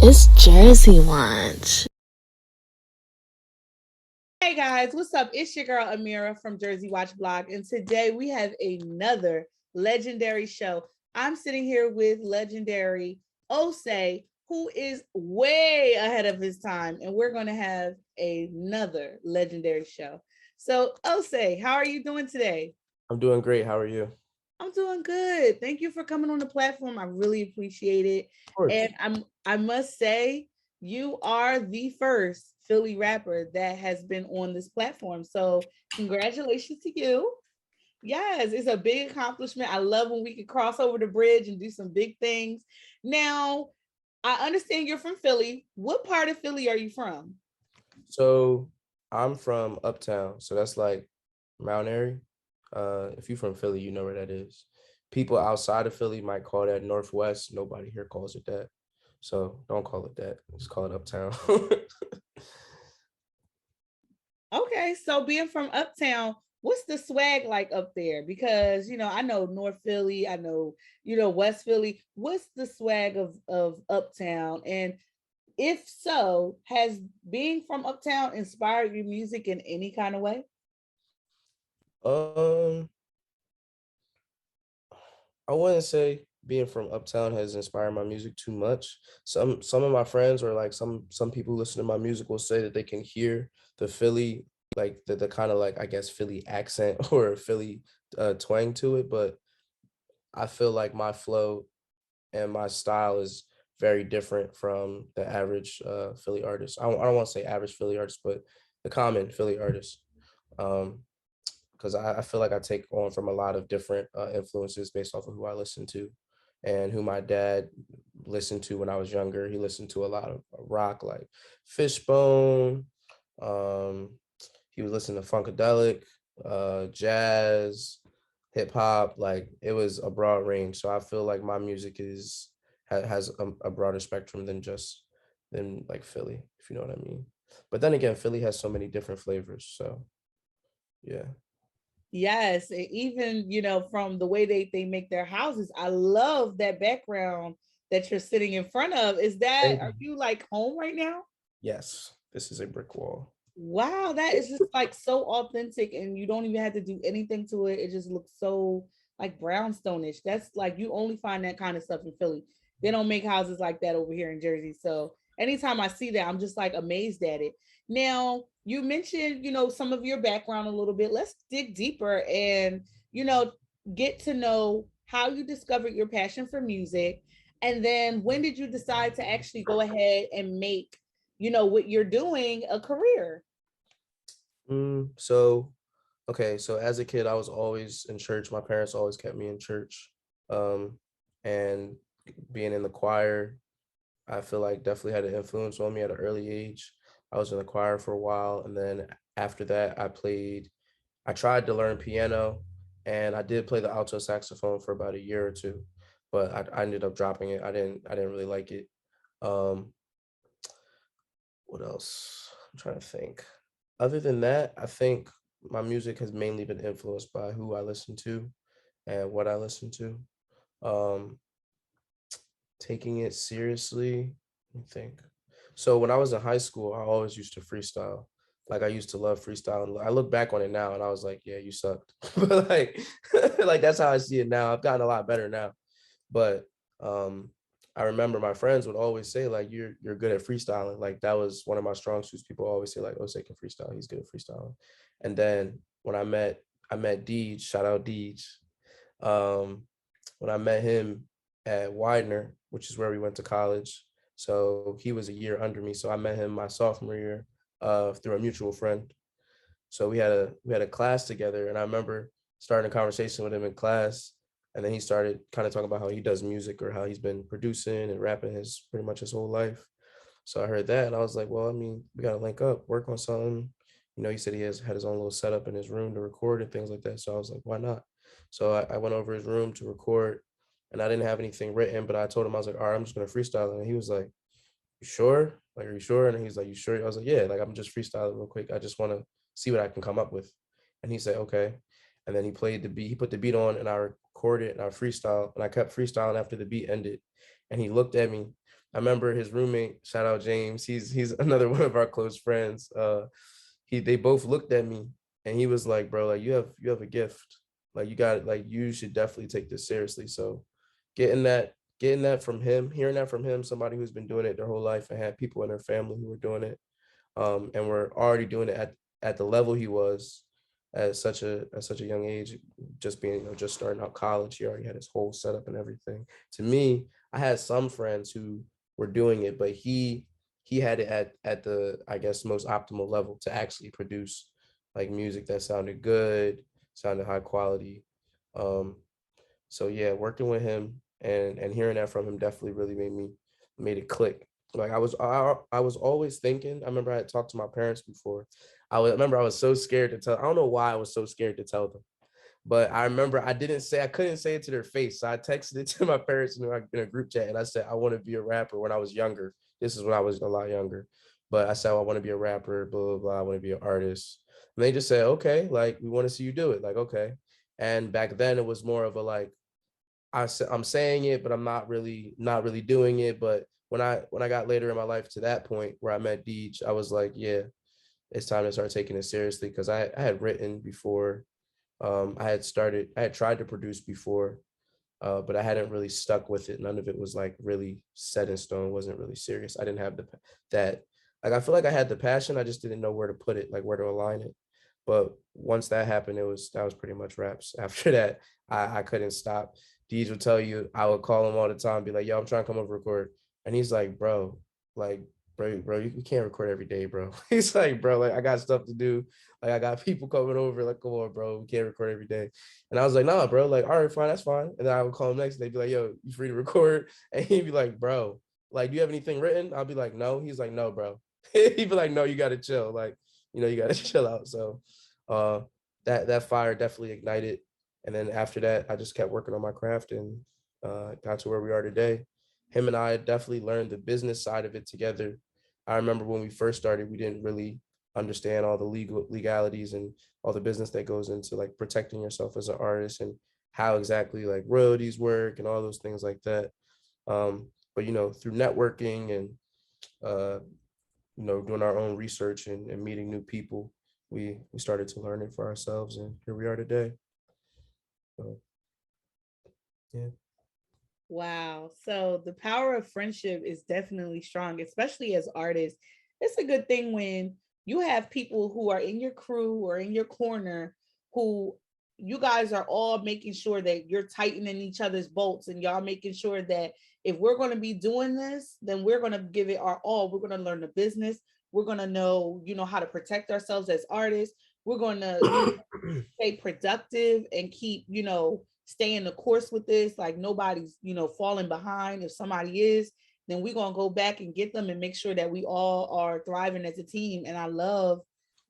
It's Jersey Watch. Hey guys, what's up? It's your girl Amirah from Jersey Watch Blog, and today we have another legendary show. I'm sitting here with legendary Osei, who is way ahead of his time, and we're going to have another legendary show. So, Osei, how are you doing today? I'm doing great. How are you? I'm doing good. Thank you for coming on the platform. I really appreciate it. Of course. And I must say, you are the first Philly rapper that has been on this platform. So congratulations to you. Yes, it's a big accomplishment. I love when we can cross over the bridge and do some big things. Now, I understand you're from Philly. What part of Philly are you from? So I'm from Uptown, so that's like Mount Airy. If you're from Philly, you know where that is. People outside of Philly might call that Northwest. Nobody here calls it that. So don't call it that. Just call it Uptown. Okay, so being from Uptown, what's the swag like up there? Because I know North Philly, I know West Philly. What's the swag of Uptown? And if so, has being from Uptown inspired your music in any kind of way? um, I wouldn't say being from Uptown has inspired my music too much. Some of my friends or like some people who listen to my music will say that they can hear the Philly, like the kind of like I guess Philly accent or Philly twang to it, but I feel like my flow and my style is very different from the average Philly artist. I don't want to say average Philly artist, but the common Philly artist. Um, because I feel like I take on from a lot of different influences based off of who I listen to and who my dad listened to when I was younger. He listened to a lot of rock like Fishbone. Um, he was listening to Funkadelic, jazz, hip hop. Like it was a broad range. So I feel like my music has a broader spectrum than like Philly, if you know what I mean. But then again, Philly has so many different flavors. So yeah. Yes, even from the way they make their houses. I love that background that you're sitting in front of. Are you like home right now? Yes, this is a brick wall. Wow, that is just like so authentic, and you don't even have to do anything to it. It just looks so like brownstone-ish. That's like you only find that kind of stuff in Philly. They don't make houses like that over here in Jersey. So anytime I see that, I'm just like amazed at it. Now, you mentioned, some of your background a little bit. Let's dig deeper and, you know, get to know how you discovered your passion for music. And then when did you decide to actually go ahead and make, what you're doing a career? So, okay, so as a kid, I was always in church. My parents always kept me in church. Um, and being in the choir, I feel like definitely had an influence on me at an early age. I was in the choir for a while, and then after that, I tried to learn piano, and I did play the alto saxophone for about a year or two, but I ended up dropping it. I didn't really like it. Um, what else? I'm trying to think. Other than that, I think my music has mainly been influenced by who I listen to and what I listen to. Um, Taking it seriously, let me think. So when I was in high school, I always used to freestyle. Like I used to love freestyle. And I look back on it now and I was like, yeah, you sucked. But like, like that's how I see it now. I've gotten a lot better now. But um, I remember my friends would always say like you're good at freestyling. Like that was one of my strong suits. People always say like, oh, Say can freestyle. He's good at freestyling. And then when I met Deej, shout out Deej. Um, when I met him at Widener, which is where we went to college. So he was a year under me. So I met him my sophomore year through a mutual friend. So we had a class together, and I remember starting a conversation with him in class, and then he started kind of talking about how he does music or how he's been producing and rapping his pretty much his whole life. So I heard that, and I was like, well, I mean, we gotta link up, work on something. You know, he said he has had his own little setup in his room to record and things like that. So I was like, why not? So I went over his room to record, and I didn't have anything written, but I told him I was like, all right, I'm just gonna freestyle, and he was like, you sure? Like, are you sure? And he's like, you sure? I was like, yeah, like I'm just freestyling real quick. I just want to see what I can come up with. And he said, okay. And then he played the beat. He put the beat on, and I recorded and I freestyle, and I kept freestyling after the beat ended. And he looked at me, I remember his roommate, shout out James. He's another one of our close friends. They both looked at me and he was like, bro, like you have a gift. Like you got like you should definitely take this seriously. So getting that from him, hearing that from him, somebody who's been doing it their whole life and had people in their family who were doing it, and were already doing it at the level he was at such a young age, just being, just starting out college. He already had his whole setup and everything. To me, I had some friends who were doing it, but he had it at the, I guess, most optimal level to actually produce like music that sounded good, sounded high quality. Um, so yeah, working with him and hearing that from him definitely really made it click. Like I was always thinking. I remember I had talked to my parents before. I remember I was so scared to tell. I don't know why I was so scared to tell them, but I remember I couldn't say it to their face. So I texted it to my parents in a group chat, and I said I want to be a rapper when I was younger. This is when I was a lot younger, but I said I want to be a rapper. Blah blah blah. I want to be an artist. And they just said, okay, like we want to see you do it. Like okay. And back then it was more of a like I'm saying it, but I'm not really doing it. But when I got later in my life to that point where I met Deej, I was like, yeah, it's time to start taking it seriously, because I had written before. I had tried to produce before, but I hadn't really stuck with it. None of it was like really set in stone, wasn't really serious. I didn't have that, like, I feel like I had the passion. I just didn't know where to put it, like where to align it. But once that happened, that was pretty much raps. After that, I couldn't stop. Deej would tell you, I would call him all the time, be like, yo, I'm trying to come over record. And he's like, like, bro, you can't record every day, bro. He's like, bro, like I got stuff to do. Like I got people coming over. Like, come on, bro, we can't record every day. And I was like, nah, bro, like, all right, fine, that's fine. And then I would call him next day, be like, yo, you free to record? And he'd be like, bro, like, do you have anything written? I'll be like, no. He's like, no, bro. He'd be like, no, you gotta chill. Like, you gotta chill out. So uh that fire definitely ignited. And then after that, I just kept working on my craft and got to where we are today. Him and I definitely learned the business side of it together. I remember when we first started, we didn't really understand all the legalities and all the business that goes into like protecting yourself as an artist and how exactly like royalties work and all those things like that. But through networking and uh, doing our own research and meeting new people, we started to learn it for ourselves, and here we are today. So, yeah. Wow. So the power of friendship is definitely strong, especially as artists. It's a good thing when you have people who are in your crew or in your corner who you guys are all making sure that you're tightening each other's bolts and y'all making sure that if we're going to be doing this, then we're going to give it our all. We're going to learn the business. We're going to know, how to protect ourselves as artists. We're going to, stay productive and keep, staying the course with this. Like nobody's, falling behind. If somebody is, then we're gonna go back and get them and make sure that we all are thriving as a team. And I love,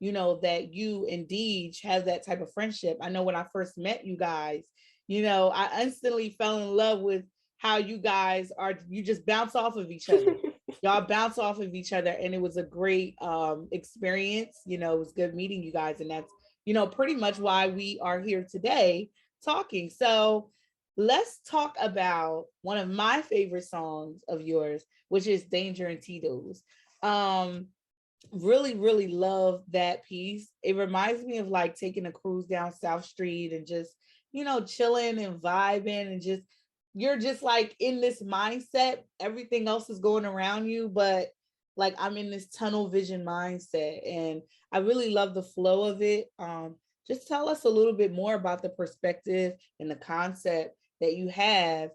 that you and Deej have that type of friendship. I know when I first met you guys, I instantly fell in love with how you guys are. You just bounce off of each other. Y'all bounce off of each other, and it was a great experience. It was good meeting you guys, and that's pretty much why we are here today talking. So let's talk about one of my favorite songs of yours, which is Danger and Tito's. Really, really love that piece. It reminds me of like taking a cruise down South Street and just, chilling and vibing and just, you're just like in this mindset. Everything else is going around you, but like I'm in this tunnel vision mindset. And I really love the flow of it. Just tell us a little bit more about the perspective and the concept that you have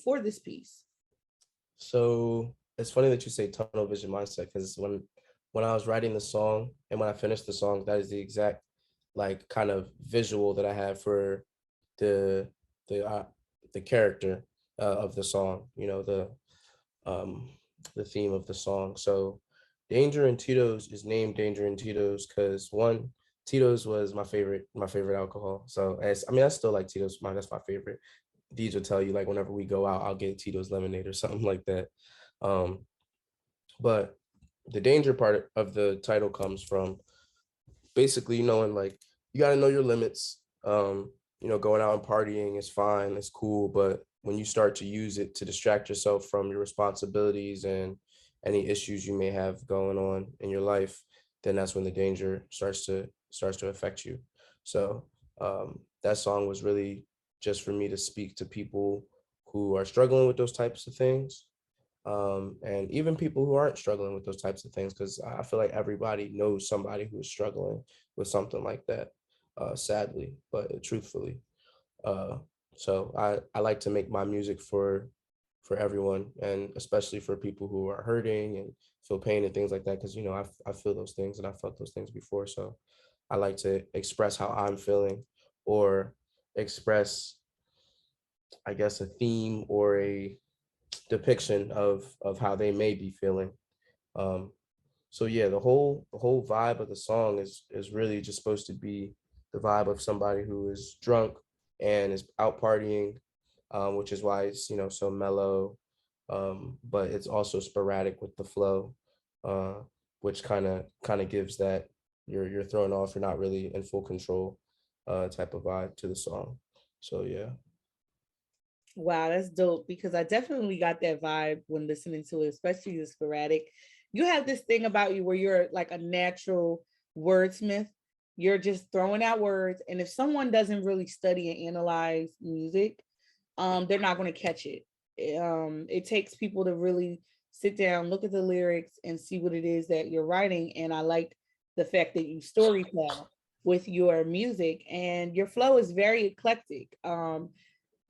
for this piece. So it's funny that you say tunnel vision mindset, because when I was writing the song and when I finished the song, that is the exact like kind of visual that I had for the the uh, the character of the song. Um, the theme of the song. So Danger and Tito's is named Danger and Tito's because one, Tito's was my favorite alcohol. So I still like Tito's. That's my favorite. Deej will tell you like whenever we go out, I'll get Tito's lemonade or something like that. Um, but the danger part of the title comes from basically knowing like you got to know your limits. Going out and partying is fine, it's cool, but when you start to use it to distract yourself from your responsibilities and any issues you may have going on in your life, then that's when the danger starts to affect you. So that song was really just for me to speak to people who are struggling with those types of things, and even people who aren't struggling with those types of things, because I feel like everybody knows somebody who is struggling with something like that, sadly, but truthfully. Uh, so I like to make my music for everyone, and especially for people who are hurting and feel pain and things like that, because I feel those things and I felt those things before. So I like to express how I'm feeling, or express, I guess, a theme or a depiction of how they may be feeling. Um, so yeah, the whole vibe of the song is really just supposed to be the vibe of somebody who is drunk and is out partying, which is why it's so mellow, but it's also sporadic with the flow, uh, which kind of gives that you're thrown off, you're not really in full control, type of vibe to the song. So yeah. Wow, that's dope because I definitely got that vibe when listening to it, especially the sporadic. You have this thing about you where you're like a natural wordsmith. You're just throwing out words, and if someone doesn't really study and analyze music, they're not going to catch it. It takes people to really sit down, look at the lyrics, and see what it is that you're writing. And I like the fact that you story tell with your music, and your flow is very eclectic.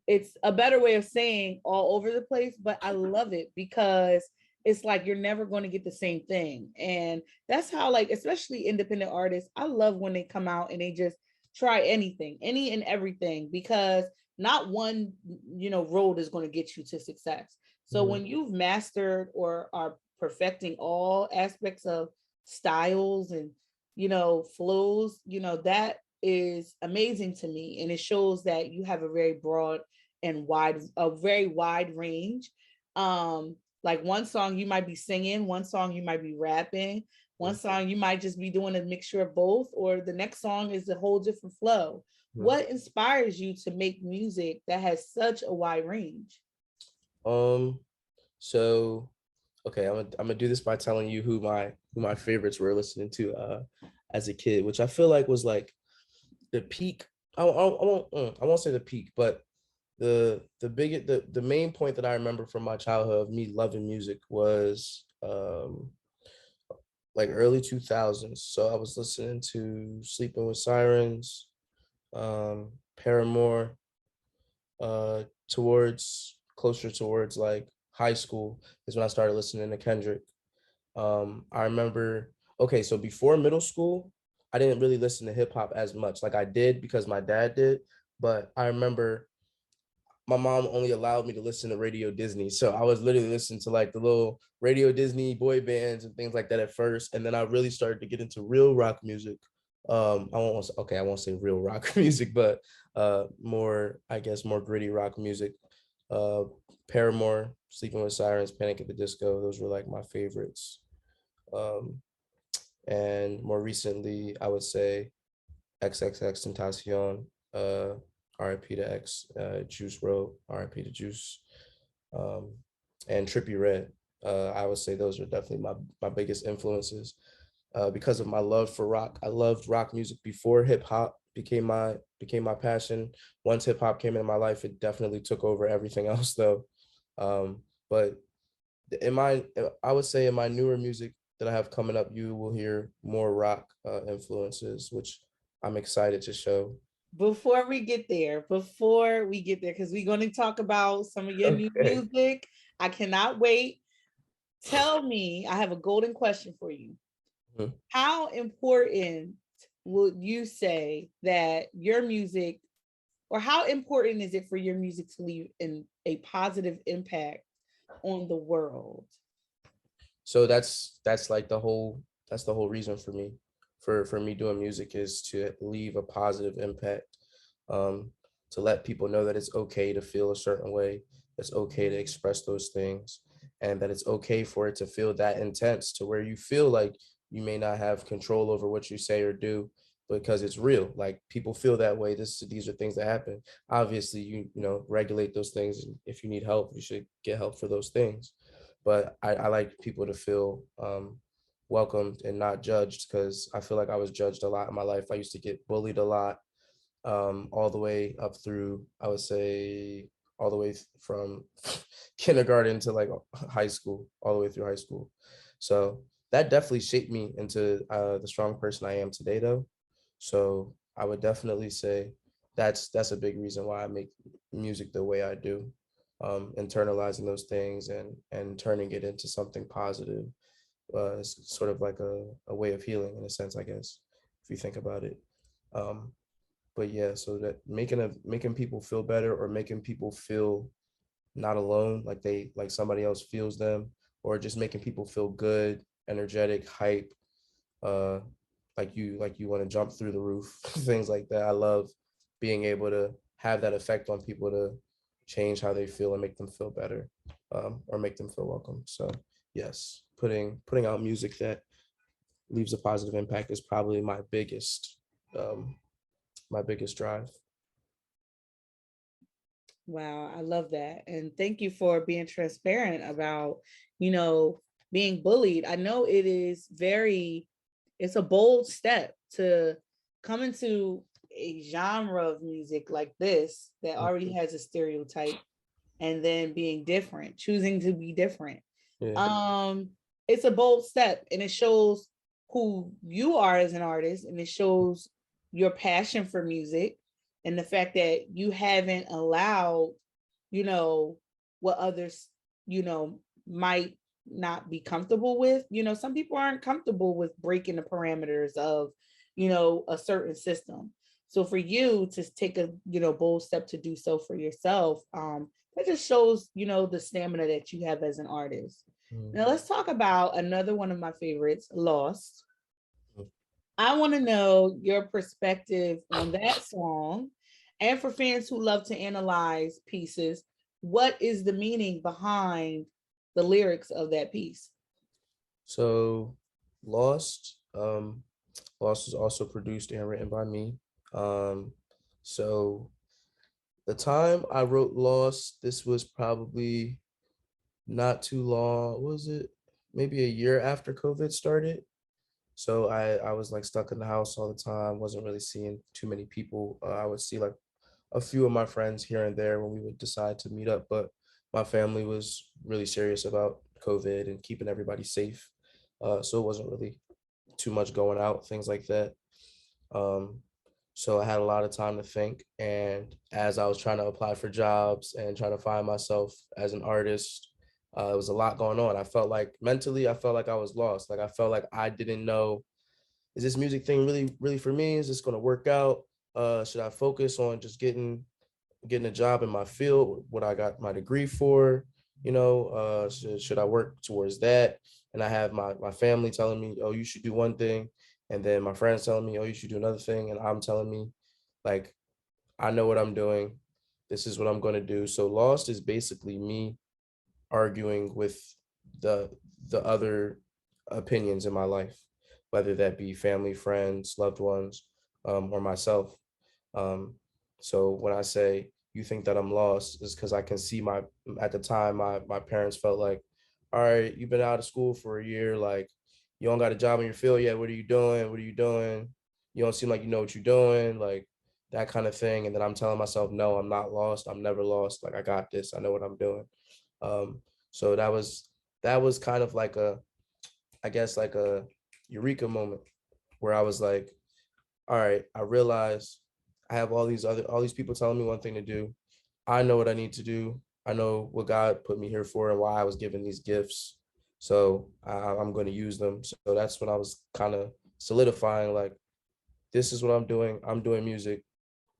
It's a better way of saying all over the place, but I love it because it's like you're never going to get the same thing. And that's how, like, especially independent artists, I love when they come out and they just try anything, any and everything, because not one, road is going to get you to success. So Mhm. when you've mastered or are perfecting all aspects of styles and, flows, that is amazing to me. And it shows that you have a very broad and a very wide range. Like one song you might be singing, one song you might be rapping, one Mhm. song you might just be doing a mixture of both, or the next song is a whole different flow. Mhm. What inspires you to make music that has such a wide range? Um, so okay, I'm gonna do this by telling you who my favorites were listening to as a kid, which I feel like was like the peak. I won't say the peak, but the main point that I remember from my childhood of me loving music was like early 2000s. So I was listening to Sleeping with Sirens, Paramore, towards closer towards like high school is when I started listening to Kendrick. I remember, okay, so before middle school, I didn't really listen to hip hop as much. Like I did because my dad did, but I remember my mom only allowed me to listen to Radio Disney. So I was literally listening to like the little Radio Disney boy bands and things like that at first. And then I really started to get into real rock music. I won't say real rock music, but more, I guess, more gritty rock music. Uh, Paramore, Sleeping with Sirens, Panic at the Disco, those were like my favorites. Um, and more recently, I would say XXX Tentacion, RIP to X, Juice WRLD, RIP to Juice, um, and Trippie Redd. I would say those are definitely my biggest influences, because of my love for rock. I loved rock music before hip hop became my passion. Once hip hop came into my life, it definitely took over everything else though. But in my I would say in my newer music that I have coming up, you will hear more rock influences, which I'm excited to show. Before we get there, because we're going to talk about some of your new Okay. music. I cannot wait. Tell me, I have a golden question for you. Mhm. How important would you say that your music, or how important is it for your music to leave a positive impact on the world? So that's like the whole reason for me for me doing music is to leave a positive impact, um to let people know that it's okay to feel a certain way, it's okay to express those things, and that it's okay for it to feel that intense to where you feel like you may not have control over what you say or do, because it's real. Like people feel that way. These are things that happen. Obviously, you know, regulate those things. And if you need help, you should get help for those things. But I like people to feel welcomed and not judged, because I feel like I was judged a lot in my life. I used to get bullied a lot, all the way up through, I would say, all the way from kindergarten to like high school, all the way through high school. So that definitely shaped me into the strong person I am today, though. So I would definitely say that's a big reason why I make music the way I do, internalizing those things and turning it into something positive. It's sort of like a way of healing in a sense, I guess, if you think about it. Um, but yeah, so that making people feel better, or making people feel not alone, like they like somebody else feels them, or just making people feel good, energetic, hype, uh like you want to jump through the roof, things like that. I love being able to have that effect on people, to change how they feel and make them feel better, or make them feel welcome. So yes, putting out music that leaves a positive impact is probably um my biggest drive. Wow, I love that. And thank you for being transparent about, you know, being bullied. I know it's a bold step to come into a genre of music like this that already has a stereotype, and then being different, choosing to be different. Yeah. Um, it's a bold step, and it shows who you are as an artist, and it shows your passion for music, and the fact that you haven't allowed, you know, what others, you know, might not be comfortable with. You know, some people aren't comfortable with breaking the parameters of, you know, a certain system. So for you to take a, you know, bold step to do so for yourself, that just shows, you know, the stamina that you have as an artist. Mm. Now let's talk about another one of my favorites, Lost. I want to know your perspective on that song. And for fans who love to analyze pieces, what is the meaning behind the lyrics of that piece? So Lost, Lost is also produced and written by me. Um, so the time I wrote Lost, this was probably not too long. Was it maybe a year after COVID started? So I was like stuck in the house all the time, wasn't really seeing too many people. I would see like a few of my friends here and there when we would decide to meet up, but my family was really serious about COVID and keeping everybody safe. So it wasn't really too much going out, things like that. Um, so I had a lot of time to think. And as I was trying to apply for jobs and trying to find myself as an artist, it was a lot going on. I felt like mentally, I felt like I was lost. Like I felt like I didn't know, is this music thing really for me? Is this going to work out? Should I focus on just getting a job in my field, what I got my degree for? You know, should I work towards that? And I have my family telling me, oh, you should do one thing, and then my friends telling me, oh, you should do another thing, and I'm telling me, like, I know what I'm doing. This is what I'm going to do. So Lost is basically me arguing with the the other opinions in my life, whether that be family, friends, loved ones, or myself. Um, so when I say you think that I'm lost, is because I can see at the time my parents felt like, all right, you've been out of school for a year, like you don't got a job in your field yet. What are you doing? What are you doing? You don't seem like you know what you're doing, like that kind of thing. And then I'm telling myself, no, I'm not lost. I'm never lost. Like I got this. I know what I'm doing. Um, so that was kind of like I guess like a eureka moment where I was like, all right, I realize I have all these people telling me one thing to do. I know what I need to do. I know what God put me here for and why I was given these gifts. So I'm going to use them. So that's when I was kind of solidifying, like, this is what I'm doing. I'm doing music.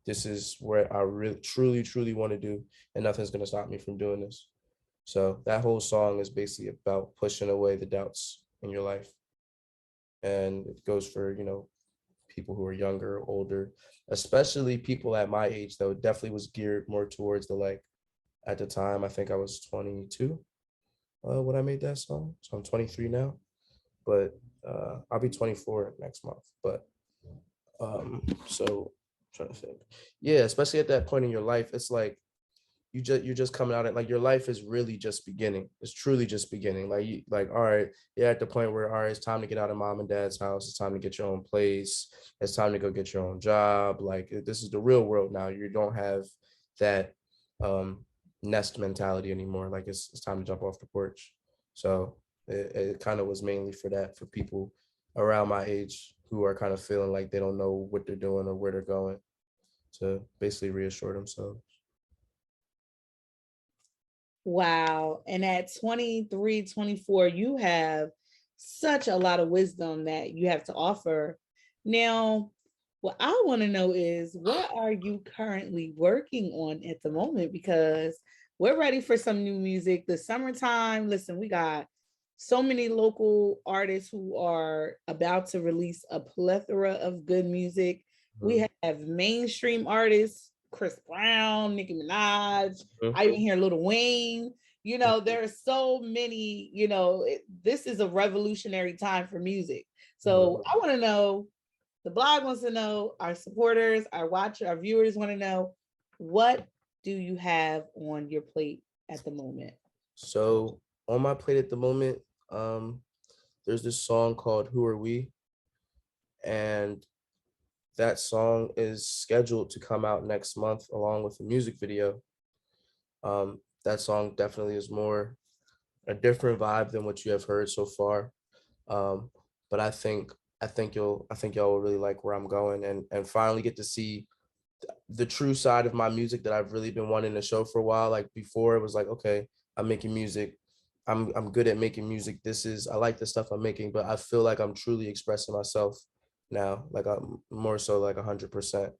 This is where I really, truly want to do, and nothing's going to stop me from doing this. So that whole song is basically about pushing away the doubts in your life. And it goes for, people who are younger, older, especially people at my age, though. It definitely was geared more towards the, like, at the time, I think I was 22 when I made that song. So I'm 23 now, but I'll be 24 next month. But So trying to think. Yeah, especially at that point in your life, it's like you're just coming out at like your life is really just beginning. It's truly just beginning. Like you like, all right, you're at the point where all right, it's time to get out of mom and dad's house. It's time to get your own place. It's time to go get your own job. Like this is the real world now. You don't have that um nest mentality anymore. Like it's time to jump off the porch. So it kind of was mainly for that for people around my age who are kind of feeling like they don't know what they're doing or where they're going to basically reassure themselves. Wow. And at 23, 24, you have such a lot of wisdom that you have to offer. Now, what I want to know is what are you currently working on at the moment? Because we're ready for some new music. The summertime, listen, we got so many local artists who are about to release a plethora of good music. We Mhm. have mainstream artists, Chris Brown, Nicki Minaj. Mhm. I even hear Lil Wayne. You know, there are so many, this is a revolutionary time for music. So Mhm. I want to know, the blog wants to know, our supporters, our watchers, our viewers want to know, what do you have on your plate at the moment? So on my plate at the moment, um, there's this song called "Who Are We," and that song is scheduled to come out next month along with a music video. That song definitely is more a different vibe than what you have heard so far. Um, but I think y'all will really like where I'm going and finally get to see the true side of my music that I've really been wanting to show for a while. Like before, it was like, okay, I'm making music. I'm good at making music. I like the stuff I'm making, but I feel like I'm truly expressing myself now. Like I'm more so like 100%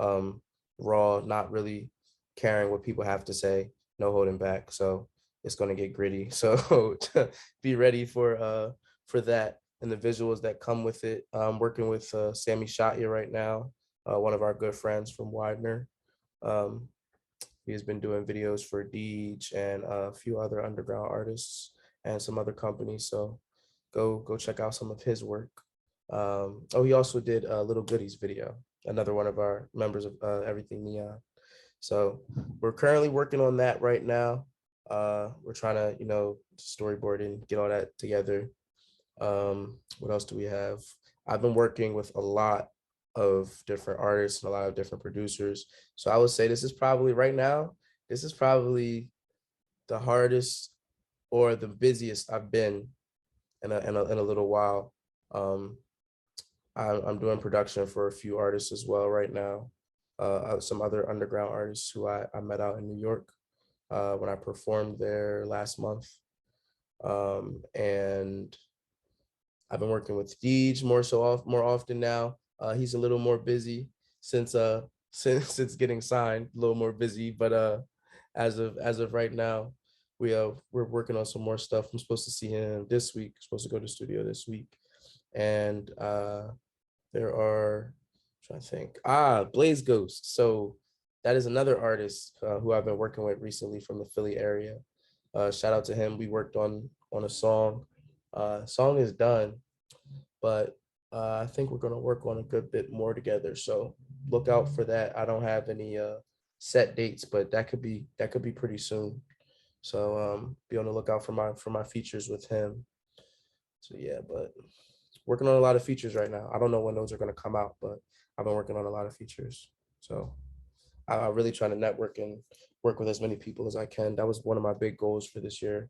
um, raw, not really caring what people have to say, no holding back. So it's gonna get gritty. So be ready for that and the visuals that come with it. I'm working with Sammy Shatya right now, one of our good friends from Widener. Um, he has been doing videos for Deej and a few other underground artists and some other companies. So go check out some of his work. Oh, he also did a Little Goodies video, another one of our members of Everything Neon. So we're currently working on that right now. We're trying to, storyboard and get all that together. What else do we have? I've been working with a lot of different artists and a lot of different producers. So I would say this is probably right now, this is probably the hardest or the busiest I've been in a little while. Um, I'm doing production for a few artists as well right now. Some other underground artists who I met out in New York when I performed there last month. And I've been working with Deej more often now. He's a little more busy since since getting signed, a little more busy. But as of right now, we're working on some more stuff. I'm supposed to see him this week. Supposed to go to the studio this week, and there are I'm trying to think. Blaze Ghost. So that is another artist who I've been working with recently from the Philly area. Shout out to him. We worked on a song. Song is done, but I think we're gonna work on a good bit more together. So look out for that. I don't have any set dates, but that could be pretty soon. So be on the lookout for my features with him. So yeah, but working on a lot of features right now. I don't know when those are gonna come out, but I've been working on a lot of features. So I'm really trying to network and work with as many people as I can. That was one of my big goals for this year,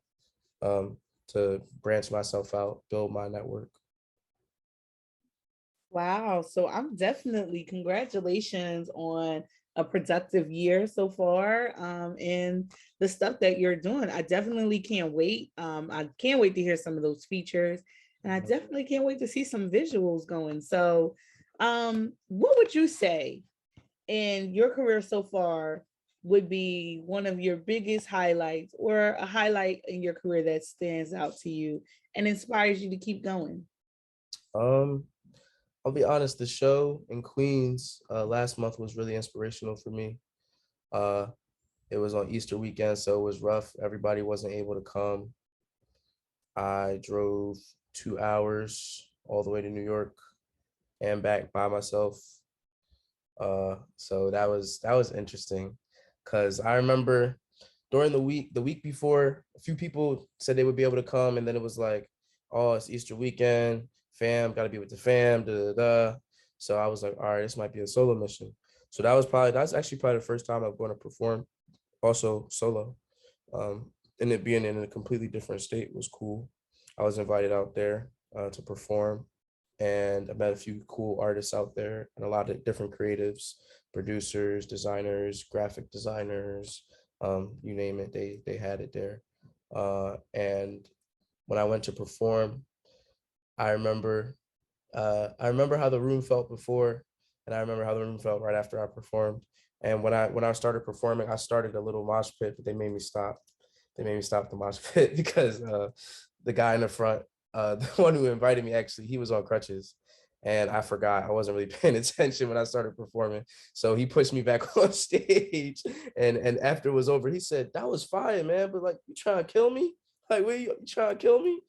um, to branch myself out, build my network. Wow. So I'm definitely congratulations on a productive year so far, and the stuff that you're doing. I definitely can't wait. I can't wait to hear some of those features, and I definitely can't wait to see some visuals going. So, what would you say in your career so far would be one of your biggest highlights or a highlight in your career that stands out to you and inspires you to keep going? Um, I'll be honest, the show in Queens last month was really inspirational for me. Uh, it was on Easter weekend, so it was rough. Everybody wasn't able to come. I drove 2 hours all the way to New York and back by myself. So that was interesting, because I remember during the week before, a few people said they would be able to come, and then it was like, oh, it's Easter weekend, fam, got to be with the fam, da da da. So I was like, all right, this might be a solo mission. So that's actually probably the first time I'm going to perform also solo. And it being in a completely different state was cool. I was invited out there to perform, and I met a few cool artists out there and a lot of different creatives, producers, designers, graphic designers, you name it, they had it there. And when I went to perform, I remember I remember how the room felt before, and I remember how the room felt right after I performed. And when I started performing, I started a little mosh pit, but they made me stop. They made me stop the mosh pit because the guy in the front, the one who invited me, actually, he was on crutches, and I forgot. I wasn't really paying attention when I started performing, so he pushed me back on stage. And after it was over, he said, "That was fire, man. But like, you trying to kill me? Like, what you trying to kill me?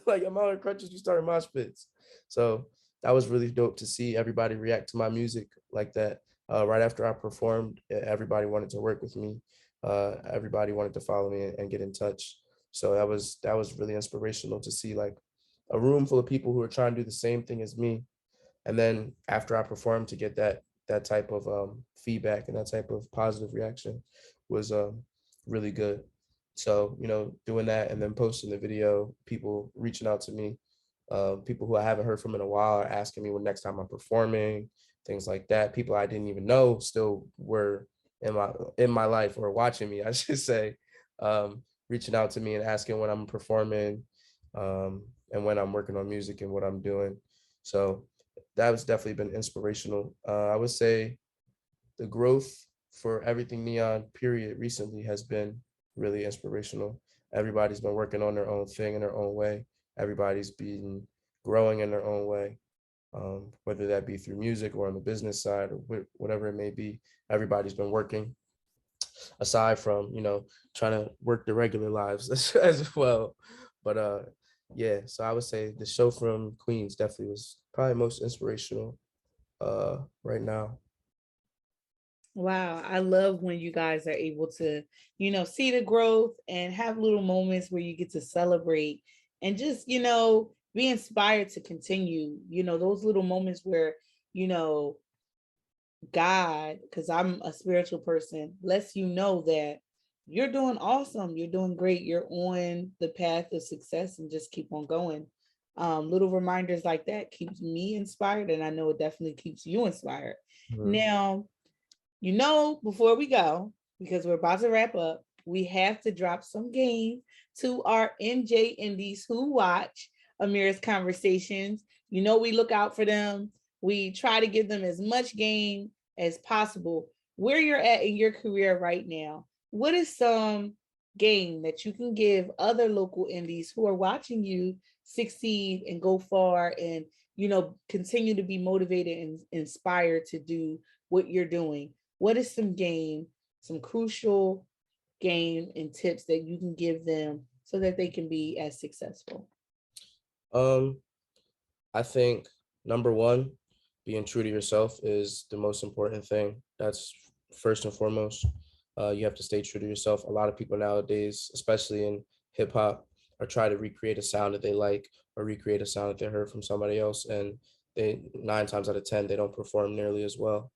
Like, I'm on crutches. You started mosh pits." So that was really dope to see everybody react to my music like that. Right after I performed, everybody wanted to work with me. Everybody wanted to follow me and get in touch. So that was really inspirational to see, like, a room full of people who are trying to do the same thing as me. And then after I performed, to get that type of feedback and that type of positive reaction was really good. So, doing that and then posting the video, people reaching out to me, people who I haven't heard from in a while are asking me when next time I'm performing, things like that. People I didn't even know still were in my life, or watching me, I should say, reaching out to me and asking when I'm performing, and when I'm working on music and what I'm doing. So that has definitely been inspirational. I would say the growth for everything neon period recently has been really inspirational. Everybody's been working on their own thing in their own way. Everybody's been growing in their own way, whether that be through music or on the business side, or whatever it may be. Everybody's been working, aside from trying to work the regular lives as well. But yeah, so I would say the show from Queens definitely was probably most inspirational right now. Wow, I love when you guys are able to, see the growth and have little moments where you get to celebrate and just, be inspired to continue. Those little moments where, you know, God, because I'm a spiritual person, lets you know that you're doing awesome, you're doing great, you're on the path of success, and just keep on going. Little reminders like that keeps me inspired, and I know it definitely keeps you inspired. Mhm. Now, before we go, because we're about to wrap up, we have to drop some game to our NJ Indies who watch Amirah's conversations. We look out for them. We try to give them as much game as possible. Where you're at in your career right now, what is some game that you can give other local indies who are watching you succeed and go far and, continue to be motivated and inspired to do what you're doing? What is some crucial game and tips that you can give them so that they can be as successful? Um, I think number one, being true to yourself is the most important thing. That's first and foremost. You have to stay true to yourself. A lot of people nowadays, especially in hip hop, are trying to recreate a sound that they like, or recreate a sound that they heard from somebody else, and they 9 times out of 10 they don't perform nearly as well.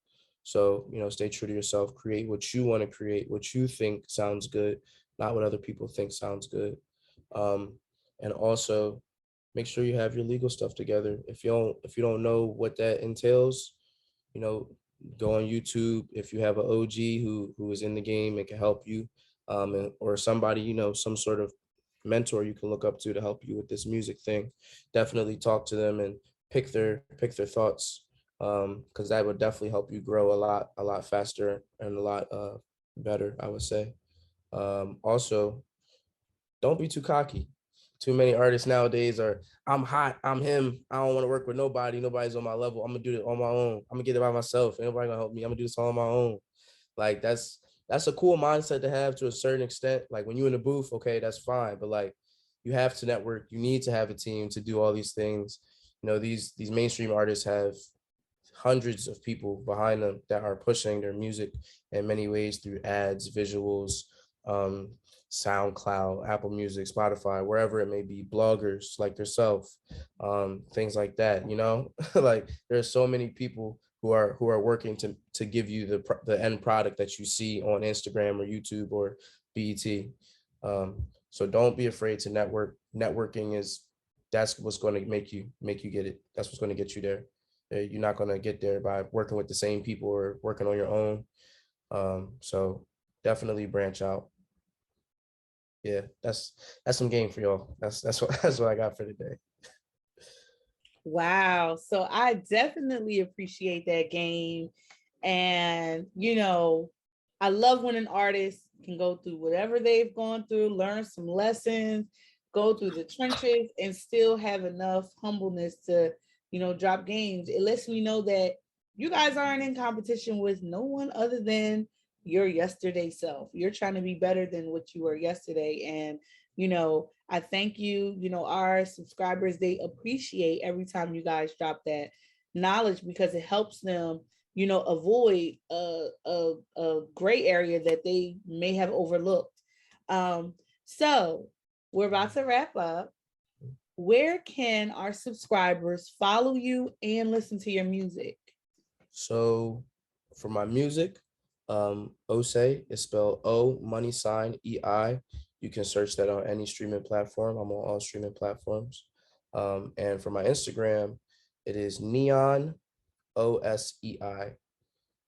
So stay true to yourself. Create what you want to create, what you think sounds good, not what other people think sounds good. Um, and also make sure you have your legal stuff together. If you don't know what that entails, you know, go on YouTube. If you have an OG who is in the game and can help you, or somebody, some sort of mentor you can look up to help you with this music thing, definitely talk to them and pick their thoughts, because that would definitely help you grow a lot faster and a lot better, I would say. Also, don't be too cocky. Too many artists nowadays are, I'm hot, I'm him, I don't want to work with nobody, nobody's on my level, I'm gonna do it on my own, I'm gonna get it by myself, ain't nobody gonna help me, I'm gonna do this all on my own. Like, that's a cool mindset to have to a certain extent. Like, when you're in the booth, okay, that's fine, but like, you have to network, you need to have a team to do all these things. These mainstream artists have hundreds of people behind them that are pushing their music in many ways through ads, visuals, um, SoundCloud, Apple Music, Spotify, wherever it may be, bloggers like yourself, things like that. You know, like there's so many people who are working to give you the end product that you see on Instagram or YouTube or BET. So don't be afraid to network. Networking is that's what's going to make you get it. That's what's going to get you there. You're not going to get there by working with the same people or working on your own. So definitely branch out. Yeah, that's some game for y'all. That's what that's what I got for today. Wow. So I definitely appreciate that game. And, I love when an artist can go through whatever they've gone through, learn some lessons, go through the trenches, and still have enough humbleness to, drop games. It lets me know that you guys aren't in competition with no one other than your yesterday self. You're trying to be better than what you were yesterday. And I thank you. Our subscribers, they appreciate every time you guys drop that knowledge because it helps them, avoid a gray area that they may have overlooked. So we're about to wrap up. Where can our subscribers follow you and listen to your music? So for my music, Ose is spelled O money sign EI. You can search that on any streaming platform. I'm on all streaming platforms. And for my Instagram, it is Neon OSEI. You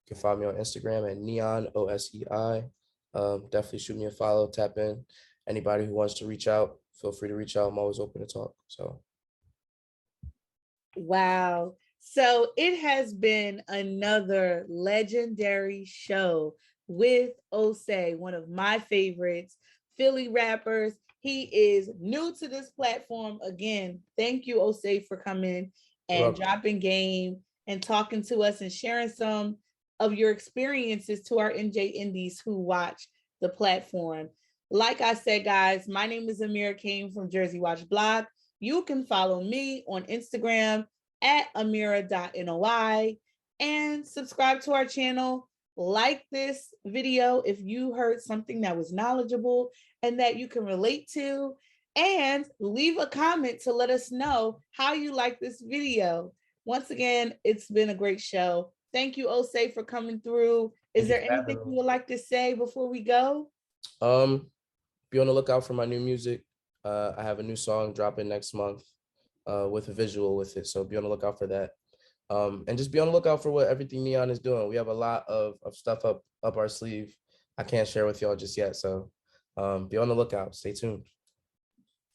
can follow me on Instagram at Neon OSEI. Definitely shoot me a follow, tap in. Anybody who wants to reach out, feel free to reach out. I'm always open to talk. So Wow. So it has been another legendary show with Osei, one of my favorites, Philly rappers. He is new to this platform. Again, thank you, Osei, for coming and dropping game and talking to us and sharing some of your experiences to our NJ Indies who watch the platform. Like I said, guys, my name is Amirah Kane from Jersey Watch Blog. You can follow me on Instagram at amirah.noi and subscribe to our channel. Like this video if you heard something that was knowledgeable and that you can relate to, and leave a comment to let us know how you like this video. Once again, it's been a great show. Thank you, Osei, for coming through. Is there anything you would like to say before we go? Be on the lookout for my new music. I have a new song dropping next month with a visual with it. So be on the lookout for that. And just be on the lookout for what everything Neon is doing. We have a lot of stuff up our sleeve. I can't share with y'all just yet. So be on the lookout. Stay tuned.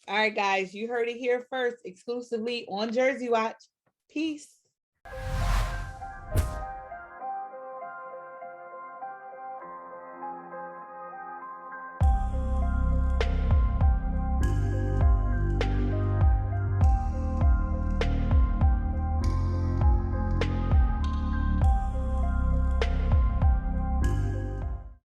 All right, guys, you heard it here first, exclusively on Jersey Watch. Peace.